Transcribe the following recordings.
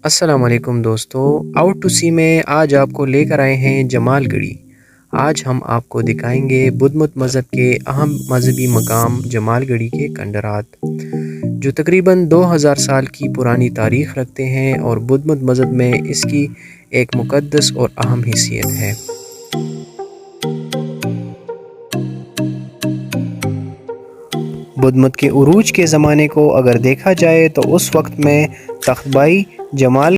السلام علیکم دوستو، آؤٹ ٹو سی میں آج آپ کو لے کر آئے ہیں جمال گڑھی۔ آج ہم آپ کو دکھائیں گے بدھ مت مذہب کے اہم مذہبی مقام جمال گڑھی کے کھنڈرات، جو تقریباً 2000 سال کی پرانی تاریخ رکھتے ہیں اور بدھ مت مذہب میں اس کی ایک مقدس اور اہم حیثیت ہے۔ بدھ مت کے عروج کے زمانے کو اگر دیکھا جائے تو اس وقت میں تخت بھائی جمال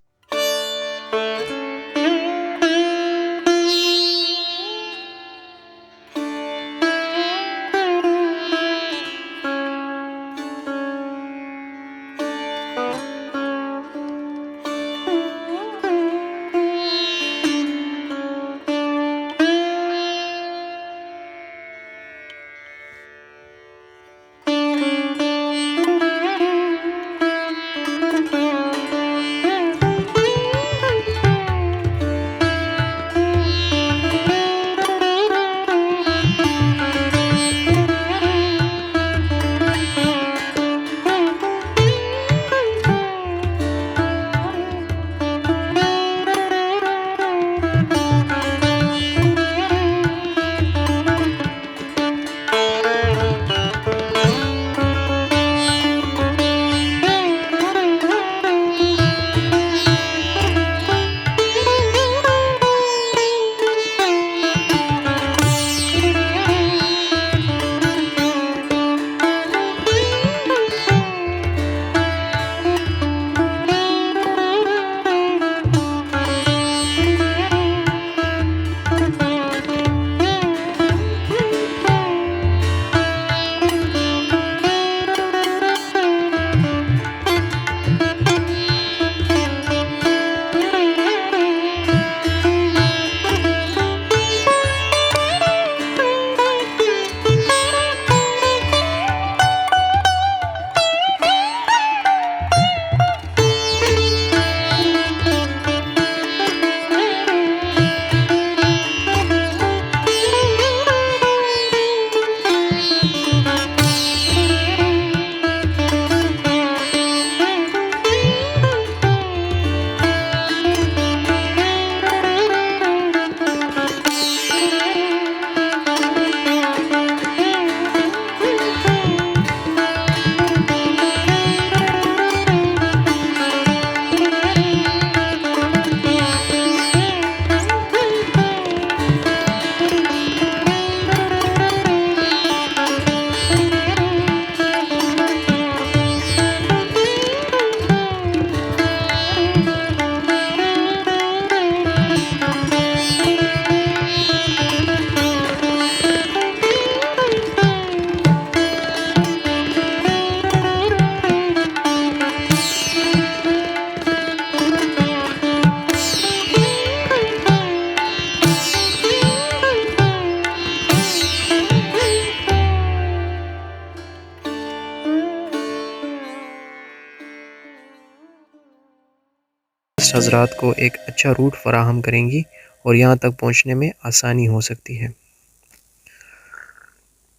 حضرات کو ایک اچھا روٹ فراہم کریں گی اور یہاں تک پہنچنے میں آسانی ہو سکتی ہے۔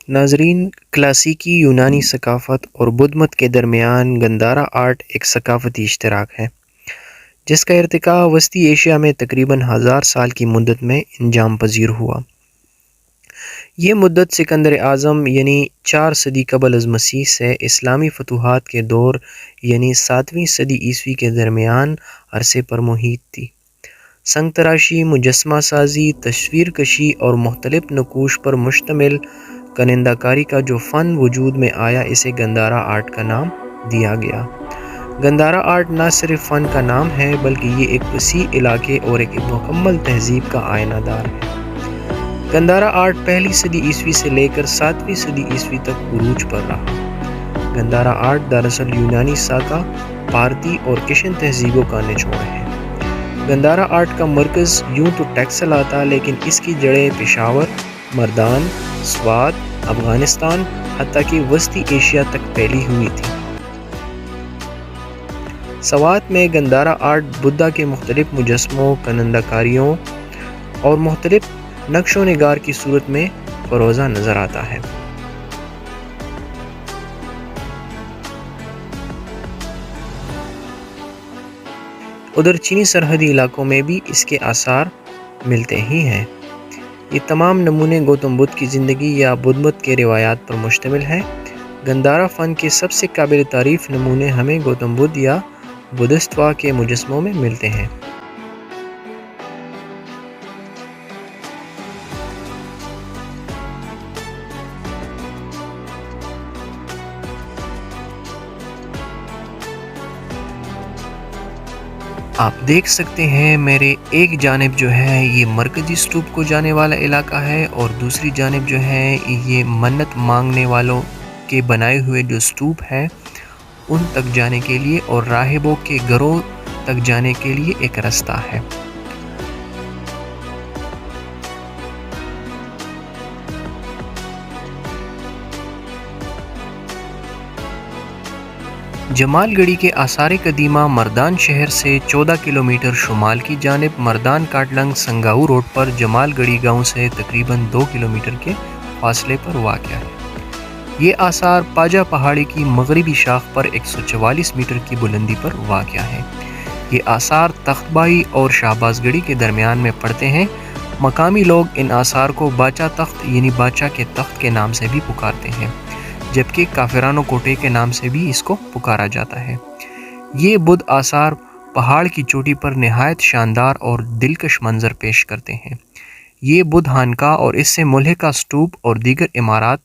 ناظرین، کلاسیکی یونانی ثقافت اور بدھ مت کے درمیان گندھارا آرٹ ایک ثقافتی اشتراک ہے جس کا ارتقاء وسطی ایشیا میں تقریباً 1000 سال کی مدت میں انجام پذیر ہوا۔ یہ مدت سکندر اعظم یعنی 4 صدی قبل از مسیح سے اسلامی فتوحات کے دور یعنی 7ویں صدی عیسوی کے درمیان عرصے پر محیط تھی۔ سنگ تراشی، مجسمہ سازی، تصویر کشی اور مختلف نقوش پر مشتمل کنندہ کاری کا جو فن وجود میں آیا، اسے گندھارا آرٹ کا نام دیا گیا۔ گندھارا آرٹ نہ صرف فن کا نام ہے بلکہ یہ ایک وسیع علاقے اور ایک مکمل تہذیب کا آئینہ دار ہے۔ گندھارا آرٹ پہلی صدی عیسوی سے لے کر 7ویں صدی عیسوی تک عروج پر رہا۔ گندھارا آرٹ دراصل یونانی ساکا، پارتی اور کشن تہذیبوں کا نچوڑ ہے۔ گندھارا آرٹ کا مرکز یوں تو ٹیکسل آتا، لیکن اس کی جڑیں پشاور، مردان، سوات، افغانستان، حتیٰ کہ وسطی ایشیا تک پھیلی ہوئی تھی۔ سوات میں گندھارا آرٹ بدھا کے مختلف مجسموں، کنندہ کاریوں اور مختلف نقش و نگار کی صورت میں فروزہ نظر آتا ہے۔ ادھر چینی سرحدی علاقوں میں بھی اس کے آثار ملتے ہی ہیں۔ یہ تمام نمونے گوتم بدھ کی زندگی یا بدھ مت کے روایات پر مشتمل ہیں۔ گندھارا فن کے سب سے قابل تعریف نمونے ہمیں گوتم بدھ یا بدھستوا کے مجسموں میں ملتے ہیں۔ آپ دیکھ سکتے ہیں میرے ایک جانب جو ہے یہ مرکزی اسٹوپ کو جانے والا علاقہ ہے، اور دوسری جانب جو ہے یہ منت مانگنے والوں کے بنائے ہوئے جو اسٹوپ ہیں ان تک جانے کے لیے اور راہبوں کے گھروں تک جانے کے لیے ایک راستہ ہے۔ جمال گڑھی کے آثار قدیمہ مردان شہر سے 14 کلومیٹر شمال کی جانب مردان کاٹلنگ سنگاؤ روڈ پر جمال گڑھی گاؤں سے تقریباً 2 کلومیٹر کے فاصلے پر واقع ہے۔ یہ آثار پاجا پہاڑی کی مغربی شاخ پر 144 میٹر کی بلندی پر واقع ہے۔ یہ آثار تخت بائی اور شہباز گڑھی کے درمیان میں پڑتے ہیں۔ مقامی لوگ ان آثار کو باچا تخت یعنی باچا کے تخت کے نام سے بھی پکارتے ہیں، جبکہ کافرانو کوٹے کے نام سے بھی اس کو پکارا جاتا ہے۔ یہ بدھ آثار پہاڑ کی چوٹی پر نہایت شاندار اور دلکش منظر پیش کرتے ہیں۔ یہ بدھ خانقاہ اور اس سے ملحقہ اسٹوپ اور دیگر عمارات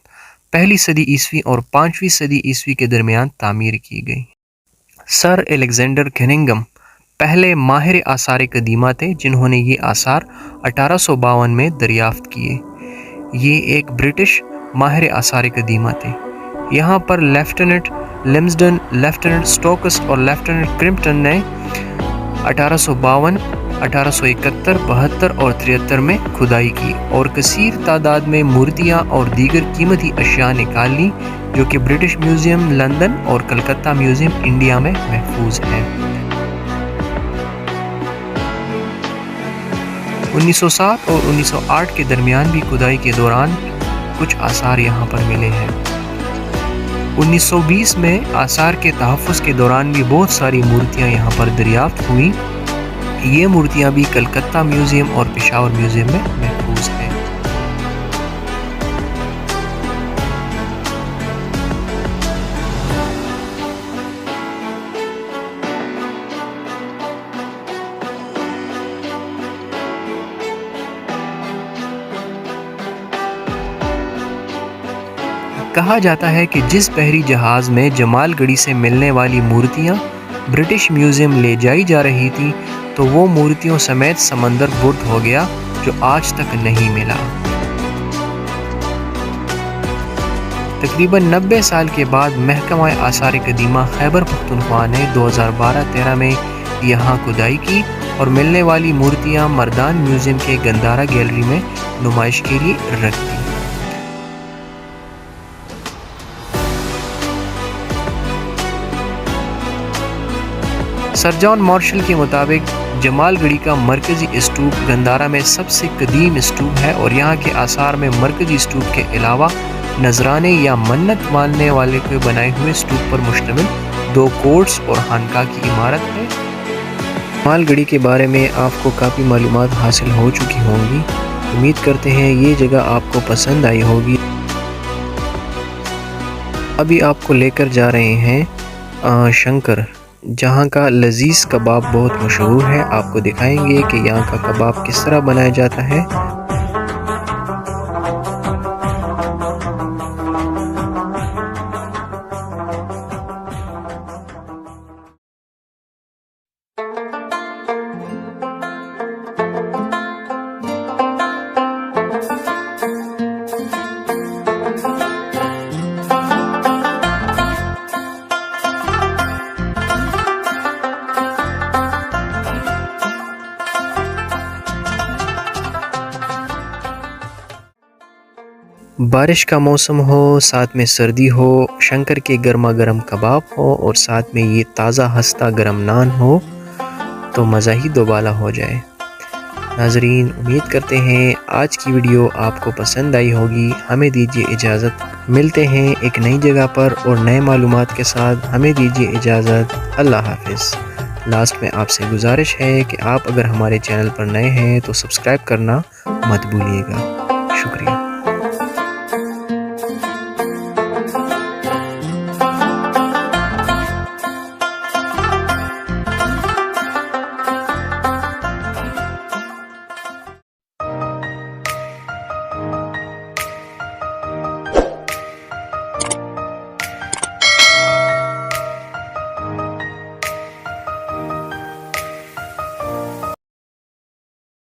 پہلی صدی عیسوی اور 5ویں صدی عیسوی کے درمیان تعمیر کی گئی۔ سر الیگزینڈر کننگھم پہلے ماہر آثار قدیمہ تھے جنہوں نے یہ آثار 1852 میں دریافت کیے۔ یہ ایک برٹش ماہر آثار قدیمہ تھے۔ یہاں پر لیفٹیننٹ لمسڈن، لیفٹیننٹ سٹوکس اور لیفٹیننٹ کرمپٹن نے 1852، 1871، 72 اور 73 میں کھدائی کی اور کثیر تعداد میں مورتیاں اور دیگر قیمتی اشیاء نکال لی جو کہ برٹش میوزیم لندن اور کلکتہ میوزیم انڈیا میں محفوظ ہیں۔ 1907 اور 1908 کے درمیان بھی کھدائی کے دوران کچھ آثار یہاں پر ملے ہیں۔ 1920 میں آثار کے تحفظ کے دوران بھی بہت ساری مورتیاں یہاں پر دریافت ہوئیں۔ یہ مورتیاں بھی کلکتہ میوزیم اور پشاور میوزیم میں محفوظ ہیں۔ کہا جاتا ہے کہ جس بحری جہاز میں جمال گڑھی سے ملنے والی مورتیاں برٹش میوزیم لے جائی جا رہی تھی تو وہ مورتیوں سمیت سمندر برد ہو گیا جو آج تک نہیں ملا۔ تقریباً 90 سال کے بعد محکمہ آثار قدیمہ خیبر پختونخوا نے 2012-13 میں یہاں کھدائی کی اور ملنے والی مورتیاں مردان میوزیم کے گندھارا گیلری میں نمائش کے لیے رکھ دی۔ سر جان مارشل کے مطابق جمال گڑھی کا مرکزی اسٹوپ گندھارا میں سب سے قدیم اسٹوپ ہے اور یہاں کے آثار میں مرکزی اسٹوپ کے علاوہ نذرانے یا منت ماننے والے کے بنائے ہوئے اسٹوپ پر مشتمل 2 کورٹس اور خانقاہ کی عمارت ہے۔ جمال گڑھی کے بارے میں آپ کو کافی معلومات حاصل ہو چکی ہوں گی۔ امید کرتے ہیں یہ جگہ آپ کو پسند آئی ہوگی۔ ابھی آپ کو لے کر جا رہے ہیں شنکر، جہاں کا لذیذ کباب بہت مشہور ہے۔ آپ کو دکھائیں گے کہ یہاں کا کباب کس طرح بنایا جاتا ہے۔ بارش کا موسم ہو، ساتھ میں سردی ہو، شنکر کے گرما گرم کباب ہو اور ساتھ میں یہ تازہ ہستہ گرم نان ہو تو مزہ ہی دوبالا ہو جائے۔ ناظرین، امید کرتے ہیں آج کی ویڈیو آپ کو پسند آئی ہوگی۔ ہمیں دیجیے اجازت، ملتے ہیں ایک نئی جگہ پر اور نئے معلومات کے ساتھ۔ ہمیں دیجیے اجازت، اللہ حافظ۔ لاسٹ میں آپ سے گزارش ہے کہ آپ اگر ہمارے چینل پر نئے ہیں تو سبسکرائب کرنا مت بھولیے گا۔ شکریہ۔